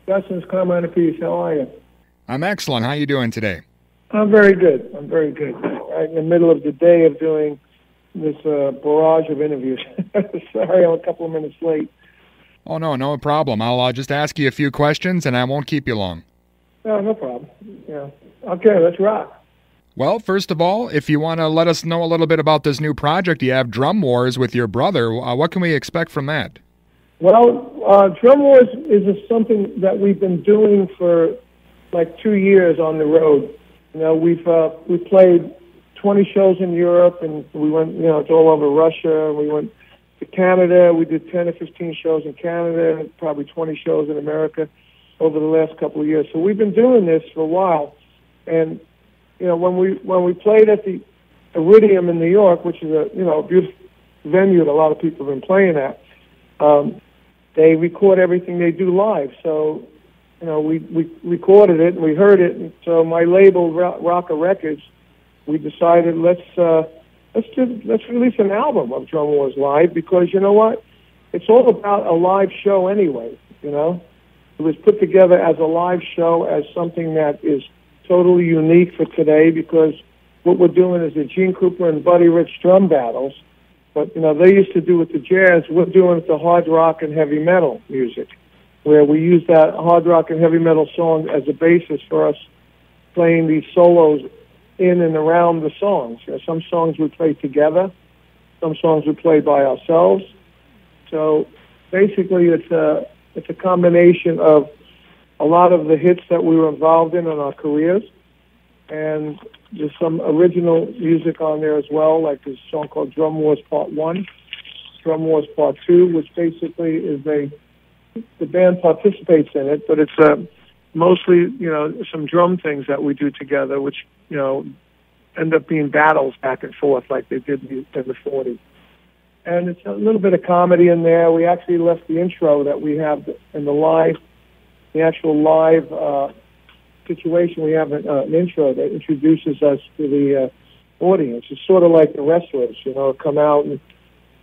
Justin, it's Carmine Appice. How are you? I'm excellent. How you doing today? I'm very good. Right in the middle of the day of doing this barrage of interviews. Sorry, I'm a couple of minutes late. Oh, no problem. I'll just ask you a few questions, and I won't keep you long. No problem. Yeah. Okay, let's rock. Well, first of all, if you want to let us know a little bit about this new project you have, Drum Wars, with your brother, what can we expect from that? Well, Drum Wars is something that we've been doing for like 2 years on the road. You know, we played 20 shows in Europe, and we went, it's all over Russia. We went to Canada. We did 10 or 15 shows in Canada, and probably 20 shows in America over the last couple of years. So we've been doing this for a while. And, when we played at the Iridium in New York, which is a beautiful venue that a lot of people have been playing at, they record everything they do live. So, we recorded it and we heard it. And so my label, Rocker Records, we decided let's release an album of Drum Wars live, because you know what? It's all about a live show anyway. It was put together as a live show, as something that is totally unique for today, because what we're doing is the Gene Cooper and Buddy Rich drum battles. But, they used to do it to jazz. We're doing it to hard rock and heavy metal music, where we use that hard rock and heavy metal song as a basis for us playing these solos in and around the songs. Some songs we play together. Some songs we play by ourselves. So basically it's a combination of a lot of the hits that we were involved in our careers, and there's some original music on there as well, like this song called Drum Wars Part 1, Drum Wars Part 2, which basically is the band participates in it, but it's mostly, some drum things that we do together, which, end up being battles back and forth like they did in the 40s. And it's a little bit of comedy in there. We actually left the intro that we have in the actual live situation. We have an intro that introduces us to the audience. It's sort of like the wrestlers, come out, and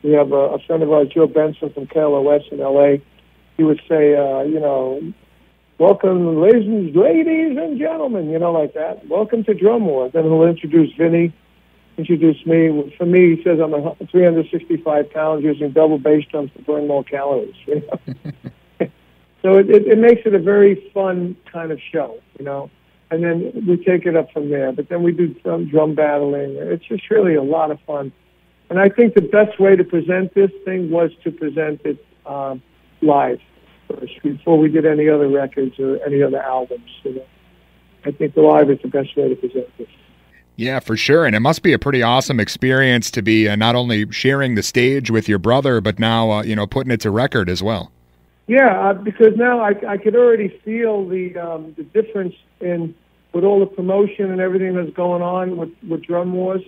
we have a friend of ours, Joe Benson from KLOS in L.A. He would say, welcome, ladies and gentlemen, like that. Welcome to Drum Wars. Then he'll introduce Vinny, introduce me. For me, he says I'm 365 pounds using double bass drums to burn more calories. So it makes it a very fun kind of show, and then we take it up from there. But then we do some drum battling. It's just really a lot of fun. And I think the best way to present this thing was to present it live first, before we did any other records or any other albums. I think the live is the best way to present this. Yeah, for sure. And it must be a pretty awesome experience to be not only sharing the stage with your brother, but now, putting it to record as well. Yeah, because now I could already feel the difference in, with all the promotion and everything that's going on with Drum Wars.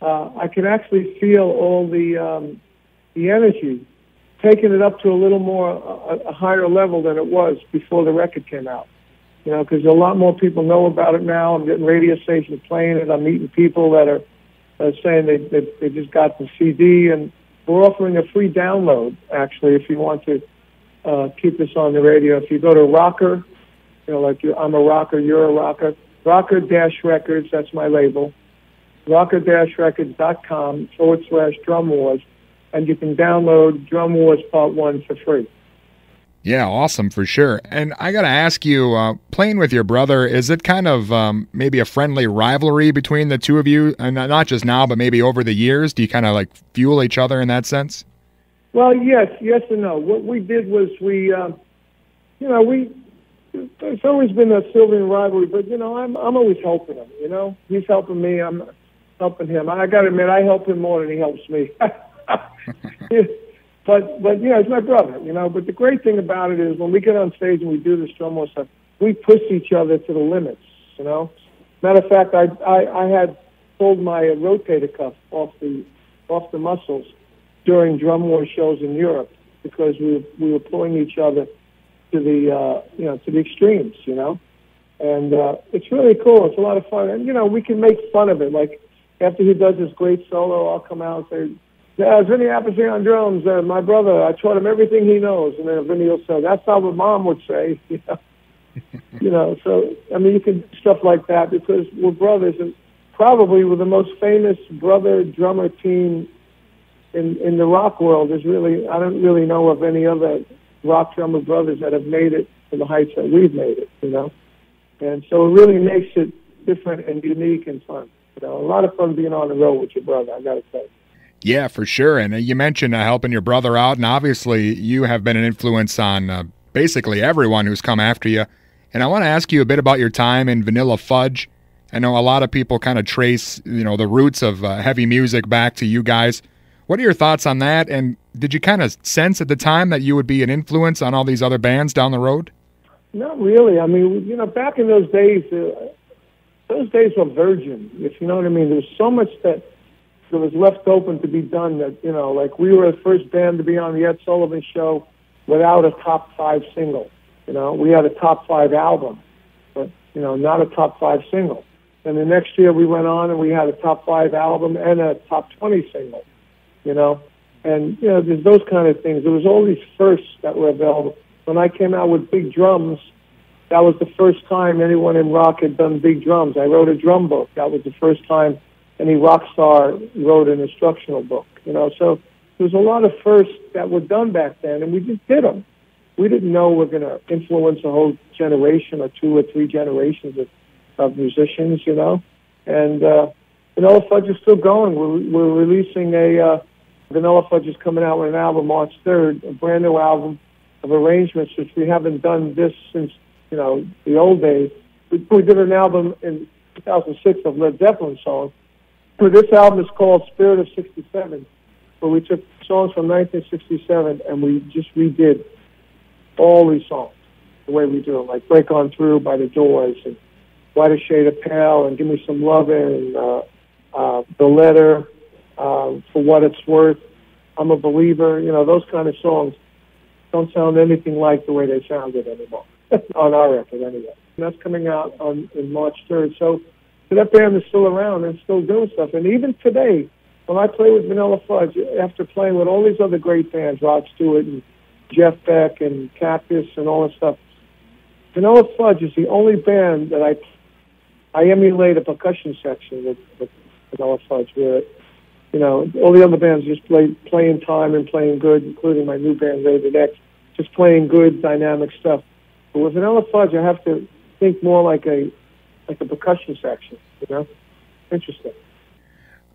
I could actually feel all the energy, taking it up to a little more, a higher level than it was before the record came out. Because a lot more people know about it now. I'm getting radio stations playing it. I'm meeting people that are saying they just got the CD, and we're offering a free download, actually, if you want to keep this on the radio. If you go to Rocker, I'm a rocker, you're a rocker, Rocker-Records, that's my label, rocker-records.com/Drum Wars, and you can download Drum Wars Part 1 for free. Yeah, awesome, for sure. And I got to ask you, playing with your brother, is it kind of maybe a friendly rivalry between the two of you? And not just now, but maybe over the years? Do you kind of fuel each other in that sense? Well, yes and no. What we did was it's always been a sibling rivalry, but I'm always helping him. He's helping me, I'm helping him. I got to admit, I help him more than he helps me. But he's my brother. But the great thing about it is when we get on stage and we do this drum stuff, we push each other to the limits. Matter of fact, I had pulled my rotator cuff off the muscles during Drum War shows in Europe, because we were pulling each other to the to the extremes, and it's really cool. It's a lot of fun, and we can make fun of it. Like after he does his great solo, I'll come out and say, "Yeah, Vinny Appice on drums. My brother, I taught him everything he knows." And then Vinny will say, "That's how my mom would say." So, I mean, you can do stuff like that because we're brothers, and probably we're the most famous brother-drummer team in the rock world. I don't really know of any other rock drummer brothers that have made it to the heights that we've made it, And so it really makes it different and unique and fun. A lot of fun being on the road with your brother, I got to say. Yeah, for sure. And you mentioned helping your brother out, and obviously you have been an influence on basically everyone who's come after you. And I want to ask you a bit about your time in Vanilla Fudge. I know a lot of people kind of trace, the roots of heavy music back to you guys. What are your thoughts on that? And did you kind of sense at the time that you would be an influence on all these other bands down the road? Not really. I mean, back in those days were virgin, if you know what I mean. There was so much that was left open to be done that, like we were the first band to be on the Ed Sullivan Show without a top 5 single. We had a top 5 album, but, not a top 5 single. And the next year we went on and we had a top 5 album and a top 20 single, And, there's those kind of things. There was all these firsts that were available. When I came out with Big Drums, that was the first time anyone in rock had done big drums. I wrote a drum book. That was the first time any rock star wrote an instructional book, So there was a lot of firsts that were done back then, and we just did them. We didn't know we're going to influence a whole generation or 2 or 3 generations of musicians, And Vanilla Fudge is still going. We're releasing Vanilla Fudge is coming out with an album March 3rd, a brand new album of arrangements, which we haven't done this since, the old days. We did an album in 2006 of Led Zeppelin songs. But this album is called Spirit of 67, where we took songs from 1967 and we just redid all these songs the way we do them, like Break On Through by The Doors, and White a Shade of Pale, and Give Me Some Lovin', and The Letter, For What It's Worth, I'm a Believer. Those kind of songs don't sound anything like the way they sounded anymore, on our record anyway. And that's coming out in March 3rd. So that band is still around and still doing stuff. And even today, when I play with Vanilla Fudge, after playing with all these other great bands, Rod Stewart and Jeff Beck and Cactus and all that stuff, Vanilla Fudge is the only band that I emulate a percussion section with Vanilla Fudge, where, all the other bands just playing time and playing good, including my new band, Rated X, just playing good, dynamic stuff. But with Vanilla Fudge, I have to think more like a percussion section, Interesting.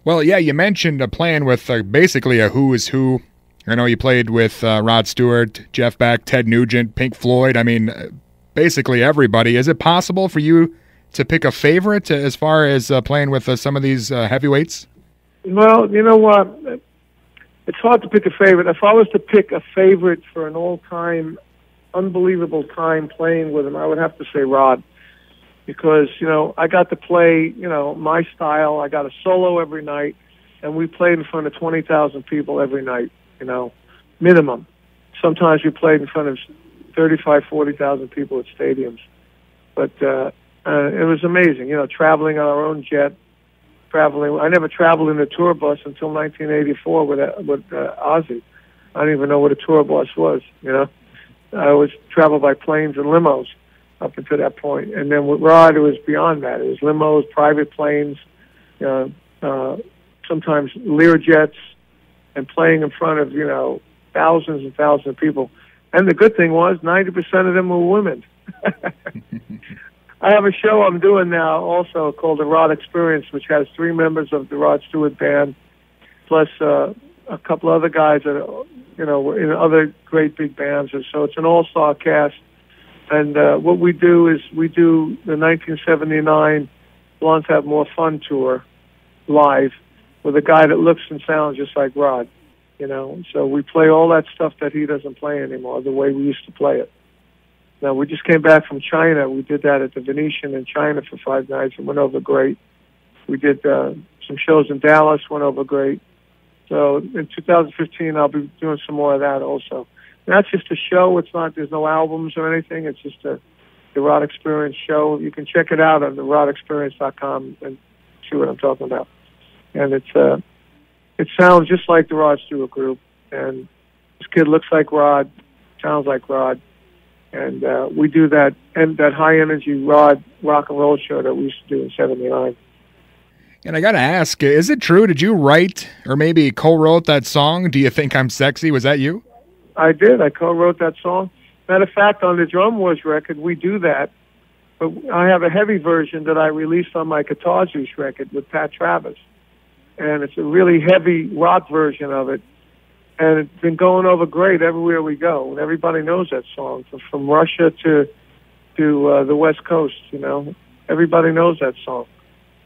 Well, yeah, you mentioned playing with basically a who is who. I know you played with Rod Stewart, Jeff Beck, Ted Nugent, Pink Floyd. I mean, basically everybody. Is it possible for you to pick a favorite as far as playing with some of these heavyweights? Well, you know what? It's hard to pick a favorite. If I was to pick a favorite for an all-time, unbelievable time playing with him, I would have to say Rod. Because, I got to play, my style. I got a solo every night, and we played in front of 20,000 people every night, minimum. Sometimes we played in front of 35, 40,000 people at stadiums. But it was amazing, traveling on our own jet, traveling. I never traveled in a tour bus until 1984 with Ozzy. I didn't even know what a tour bus was, I always traveled by planes and limos up until that point. And then with Rod, it was beyond that. It was limos, private planes, sometimes Learjets, and playing in front of, thousands and thousands of people. And the good thing was 90% of them were women. I have a show I'm doing now also called The Rod Experience, which has 3 members of the Rod Stewart Band, plus a couple other guys that were in other great big bands. And so it's an all-star cast. And what we do is we do the 1979 Blondes Have More Fun tour live with a guy that looks and sounds just like Rod, So we play all that stuff that he doesn't play anymore, the way we used to play it. Now, we just came back from China. We did that at the Venetian in China for 5 nights and went over great. We did some shows in Dallas, went over great. So in 2015, I'll be doing some more of that also. And that's just a show. It's not, there's no albums or anything. It's just the Rod Experience show. You can check it out on the rodexperience.com and see what I'm talking about. And it sounds just like the Rod Stewart group. And this kid looks like Rod, sounds like Rod. And we do that high energy rock and roll show that we used to do in '79. And I got to ask, is it true? Did you write or maybe co-wrote that song, Do You Think I'm Sexy? Was that you? I did. I co-wrote that song. Matter of fact, on the Drum Wars record, we do that. But I have a heavy version that I released on my Guitar Juice record with Pat Travis. And it's a really heavy rock version of it. And it's been going over great everywhere we go. And everybody knows that song, from Russia to the West Coast, you know. Everybody knows that song.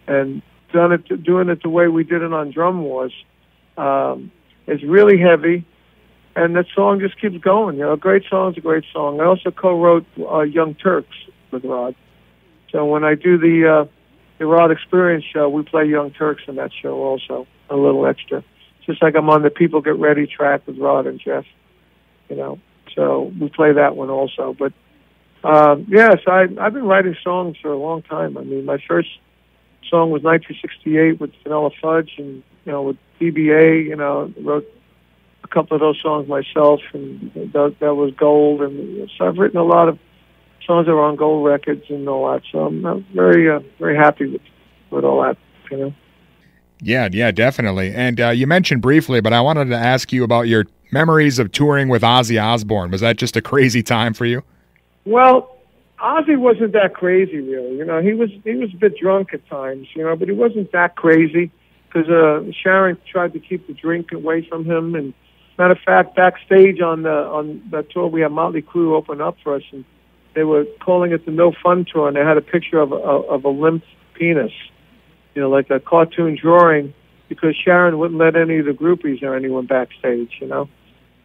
And doing it the way we did it on Drum Wars is really heavy. And that song just keeps going. You know, a great song's a great song. I also co-wrote Young Turks with Rod. So when I do the Rod Experience show, we play Young Turks in that show also, a little extra. Just like I'm on the People Get Ready track with Rod and Jeff, you know. So we play that one also. But, yes, I've been writing songs for a long time. I mean, my first song was 1968 with Vanilla Fudge and, you know, with DBA, you know, wrote a couple of those songs myself, and that was gold. And so I've written a lot of songs that are on gold records and all that. So I'm very happy with all that, you know. Yeah, definitely. And you mentioned briefly, but I wanted to ask you about your memories of touring with Ozzy Osbourne. Was that just a crazy time for you? Well, Ozzy wasn't that crazy, really. You know, he was a bit drunk at times, you know, but he wasn't that crazy because Sharon tried to keep the drink away from him. And matter of fact, backstage on that tour, we had Motley Crue open up for us, and they were calling it the No Fun Tour, and they had a picture of a limp penis, you know, like a cartoon drawing, because Sharon wouldn't let any of the groupies or anyone backstage, you know.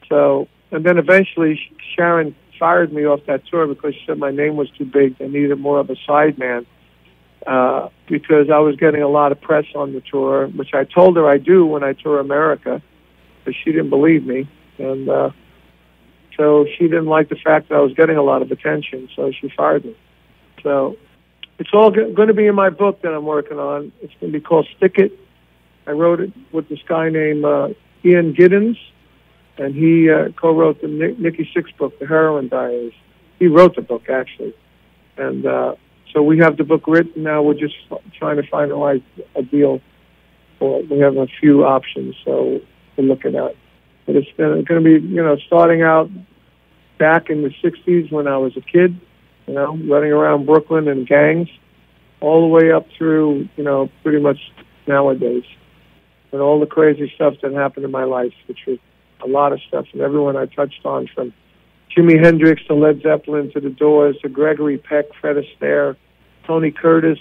So, and then eventually Sharon fired me off that tour because she said my name was too big. They needed more of a sideman, because I was getting a lot of press on the tour, which I told her I do when I tour America, but she didn't believe me. And so she didn't like the fact that I was getting a lot of attention, so she fired me. So it's all going to be in my book that I'm working on. It's going to be called Stick It. I wrote it with this guy named Ian Giddens, and he co-wrote the Nikki Sixx book, The Heroin Diaries. He wrote the book, actually. And so we have the book written now. We're just trying to finalize a deal. We have a few options, so we're looking at. But it's going to be, you know, starting out back in the 60s when I was a kid, you know, running around Brooklyn in gangs, all the way up through, you know, pretty much nowadays. And all the crazy stuff that happened in my life, which was a lot of stuff, and everyone I touched on, from Jimi Hendrix to Led Zeppelin to The Doors to Gregory Peck, Fred Astaire, Tony Curtis,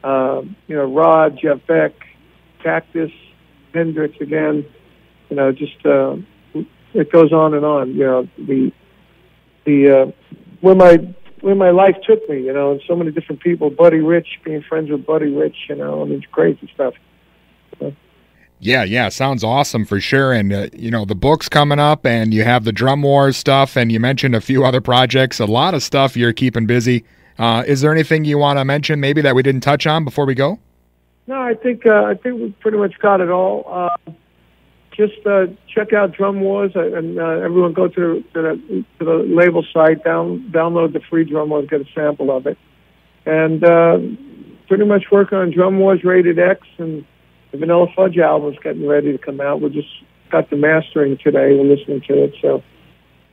you know, Rod, Jeff Beck, Cactus, Hendrix again. You know, just it goes on and on. You know, where my life took me. You know, and so many different people. Buddy Rich, being friends with Buddy Rich. You know, I mean, it's crazy stuff. Yeah, sounds awesome for sure. And, you know, the book's coming up, and you have the Drum Wars stuff, and you mentioned a few other projects, a lot of stuff you're keeping busy. Is there anything you want to mention maybe that we didn't touch on before we go? No, I think we pretty much got it all. Just check out Drum Wars, and everyone go to the label site, download the free Drum Wars, get a sample of it. And pretty much working on Drum Wars Rated X, and the Vanilla Fudge album's getting ready to come out. We just got the mastering today. We're listening to it. So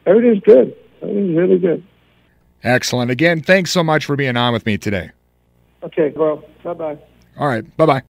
everything's good. Everything's really good. Excellent. Again, thanks so much for being on with me today. Okay, bro. Bye-bye. All right. Bye-bye.